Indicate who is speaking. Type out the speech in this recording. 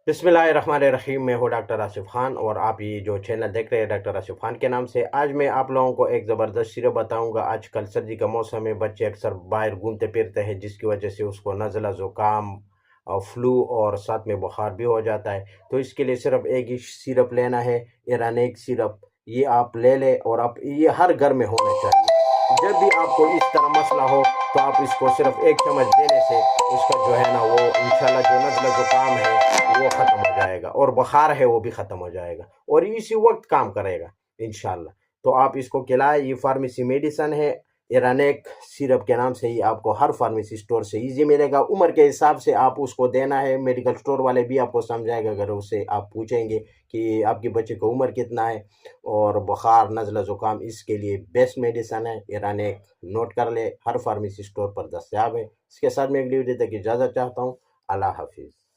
Speaker 1: बिस्मिल्लाहिर्रहमानिर्रहीम। मैं हूँ डॉक्टर आसिफ खान और आप ये जो चैनल देख रहे हैं डॉक्टर आसिफ खान के नाम से। आज मैं आप लोगों को एक ज़बरदस्त सिरप बताऊंगा। आजकल सर्दी का मौसम है, बच्चे अक्सर बाहर घूमते फिरते हैं जिसकी वजह से उसको नज़ला ज़ुकाम और फ्लू और साथ में बुखार भी हो जाता है। तो इसके लिए सिर्फ एक ही सिरप लेना है, इरानिक सिरप। ये आप ले लें और आप ये हर घर में होना चाहिए। जब भी आपको इस तरह मसला हो तो आप इसको सिर्फ एक चम्मच देने से उसका जो है ना वो इंशाल्लाह जो नज़ला ज़ुकाम है वो ख़त्म हो जाएगा और बुखार है वो भी ख़त्म हो जाएगा और इसी वक्त काम करेगा इंशाल्लाह। तो आप इसको खिलाएं। ये फार्मेसी मेडिसन है, इरानेक सिरप के नाम से ही आपको हर फार्मेसी स्टोर से इजी मिलेगा। उम्र के हिसाब से आप उसको देना है। मेडिकल स्टोर वाले भी आपको समझाएगा अगर उससे आप पूछेंगे कि आपके बच्चे को उम्र कितना है। और बुखार नज़ला ज़ुकाम इसके लिए बेस्ट मेडिसन है इरानेक। नोट कर ले, हर फार्मेसी स्टोर पर दस्तयाब है। इसके साथ मैं अगली वीडियो तक इजाज़त चाहता हूँ। अल्लाह हाफिज़।